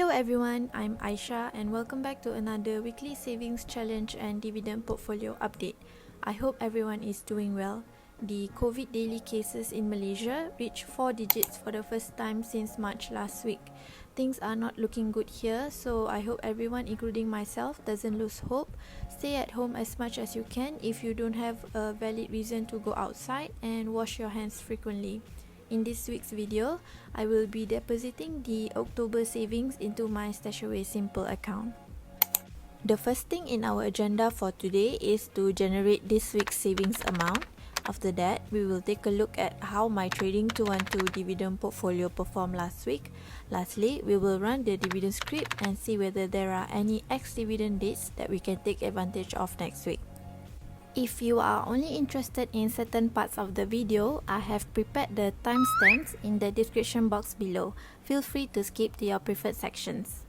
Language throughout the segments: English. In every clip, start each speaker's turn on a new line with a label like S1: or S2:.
S1: Hello everyone, I'm Aisha and welcome back to another weekly savings challenge and dividend portfolio update. I hope everyone is doing well. The COVID daily cases in Malaysia reached 4 digits for the first time since March last week. Things are not looking good here, so I hope everyone, including myself, doesn't lose hope. Stay at home as much as you can if you don't have a valid reason to go outside, and wash your hands frequently. In this week's video, I will be depositing the October savings into my Stashaway Simple account. The first thing in our agenda for today is to generate this week's savings amount. After that, we will take a look at how my trading 212 dividend portfolio performed last week. Lastly, we will run the dividend script and see whether there are any ex-dividend dates that we can take advantage of next week. If you are only interested in certain parts of the video, I have prepared the timestamps in the description box below. Feel free to skip to your preferred sections.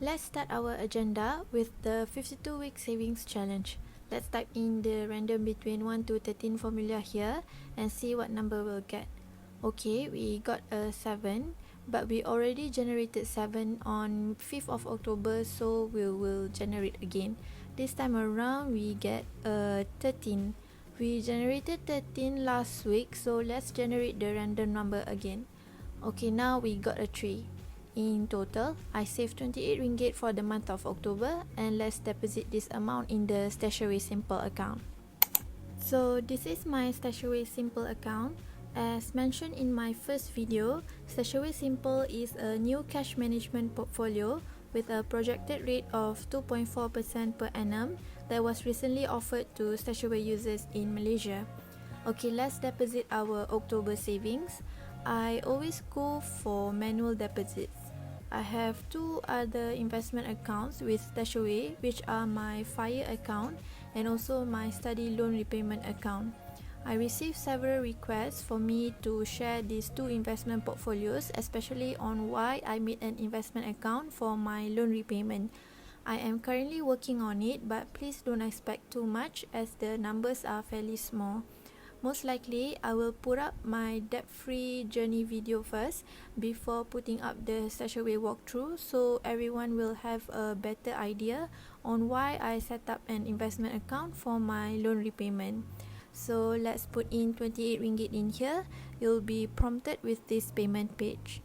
S1: Let's start our agenda with the 52-week savings challenge. Let's type in the random between 1 to 13 formula here and see what number we'll get. Okay, we got a 7, but we already generated 7 on 5th of October, so we will generate again. This time around we get a 13. We generated 13 last week, so let's generate the random number again. Okay, now we got a 3. In total, I saved 28 ringgit for the month of October, and let's deposit this amount in the Stashaway Simple account. So this is my Stashaway Simple account. As mentioned in my first video, Stashaway Simple is a new cash management portfolio with a projected rate of 2.4% per annum that was recently offered to Stashaway users in Malaysia. Okay, let's deposit our October savings. I always go for manual deposits. I have 2 other investment accounts with Stashaway, which are my FIRE account and also my study loan repayment account. I received several requests for me to share these 2 investment portfolios, especially on why I made an investment account for my loan repayment. I am currently working on it, but please don't expect too much as the numbers are fairly small. Most likely, I will put up my debt-free journey video first before putting up the Stashaway walkthrough, so everyone will have a better idea on why I set up an investment account for my loan repayment. So let's put in 28 ringgit in here. You'll be prompted with this payment page.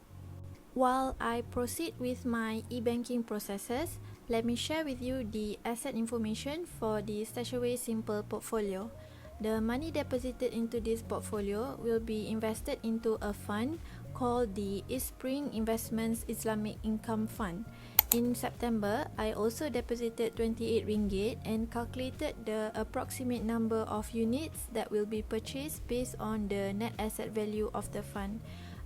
S1: While I proceed with my e-banking processes, let me share with you the asset information for the Stashaway Simple portfolio. The money deposited into this portfolio will be invested into a fund called the East Spring Investments Islamic Income Fund. In September, I also deposited 28 ringgit and calculated the approximate number of units that will be purchased based on the net asset value of the fund.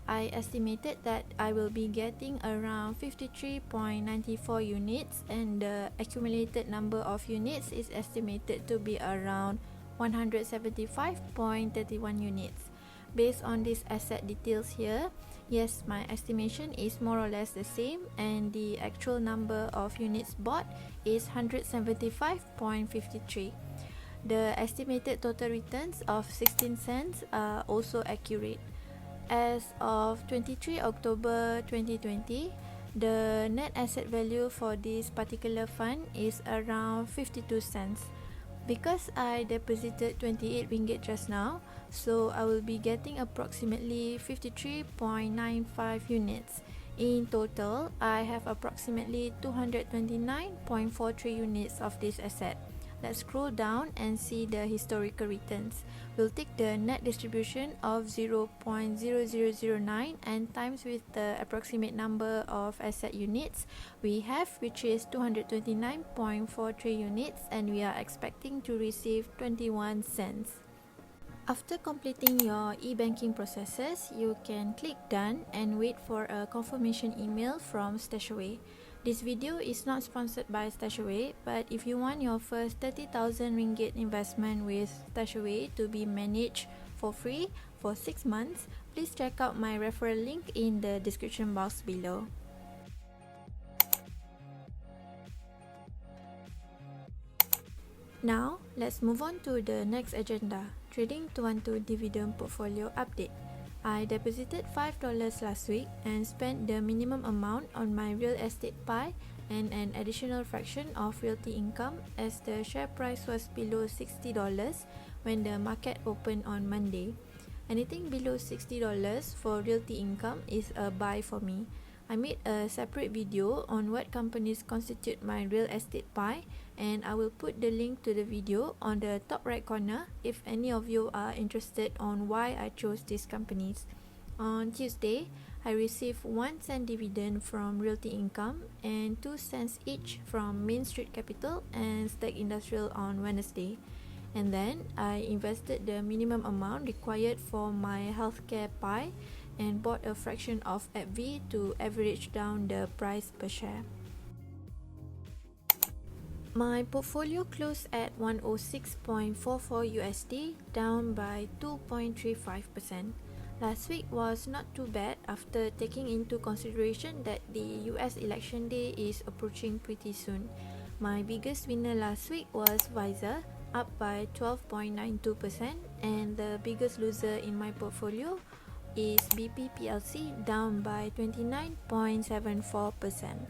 S1: I estimated that I will be getting around 53.94 units, and the accumulated number of units is estimated to be around 175.31 units. Based on these asset details here, yes, my estimation is more or less the same, and the actual number of units bought is 175.53. The estimated total returns of 16 cents are also accurate. As of 23 October 2020, the net asset value for this particular fund is around 52 cents. Because I deposited 28 ringgit just now, so I will be getting approximately 53.95 units. In total, I have approximately 229.43 units of this asset. Let's scroll down and see the historical returns. We'll take the net distribution of 0.0009 and times with the approximate number of asset units we have, which is 229.43 units, and we are expecting to receive 21 cents. After completing your e-banking processes, you can click done and wait for a confirmation email from Stashaway. This video is not sponsored by Stashaway, but if you want your first 30,000 ringgit investment with Stashaway to be managed for free for 6 months, please check out my referral link in the description box below. Now, let's move on to the next agenda, Trading 212 Dividend Portfolio Update. I deposited $5 last week and spent the minimum amount on my real estate pie and an additional fraction of realty income as the share price was below $60 when the market opened on Monday. Anything below $60 for realty income is a buy for me. I made a separate video on what companies constitute my real estate pie, and I will put the link to the video on the top right corner if any of you are interested on why I chose these companies. On Tuesday, I received 1 cent dividend from Realty Income and 2 cents each from Main Street Capital and Stack Industrial on Wednesday. And then I invested the minimum amount required for my healthcare pie and bought a fraction of AbbVie to average down the price per share. My portfolio closed at 106.44 USD, down by 2.35%. Last week was not too bad after taking into consideration that the US election day is approaching pretty soon. My biggest winner last week was Visa, up by 12.92%, and the biggest loser in my portfolio is BP PLC, down by 29.74%.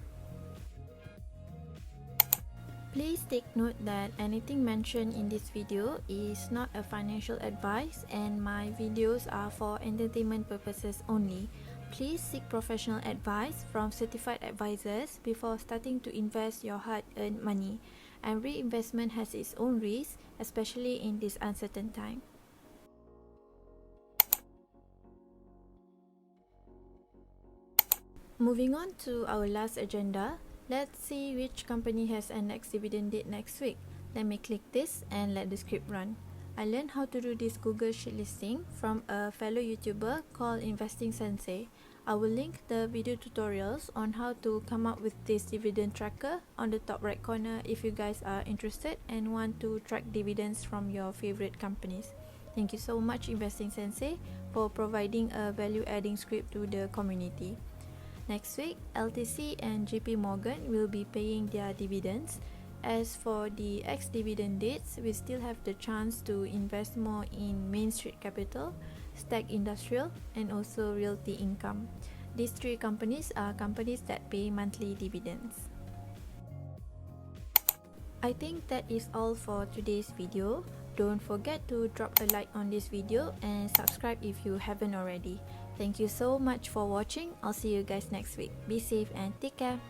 S1: Please take note that anything mentioned in this video is not a financial advice and my videos are for entertainment purposes only. Please seek professional advice from certified advisors before starting to invest your hard-earned money. Every investment has its own risks, especially in this uncertain time. Moving on to our last agenda, let's see which company has a next dividend date next week. Let me click this and let the script run. I learned how to do this Google Sheet listing from a fellow YouTuber called Investing Sensei. I will link the video tutorials on how to come up with this dividend tracker on the top right corner if you guys are interested and want to track dividends from your favorite companies. Thank you so much Investing Sensei for providing a value-adding script to the community. Next week, LTC and JP Morgan will be paying their dividends. As for the ex-dividend dates, we still have the chance to invest more in Main Street Capital, Stack Industrial, and also Realty Income. These three companies are companies that pay monthly dividends. I think that is all for today's video. Don't forget to drop a like on this video and subscribe if you haven't already. Thank you so much for watching. I'll see you guys next week. Be safe and take care.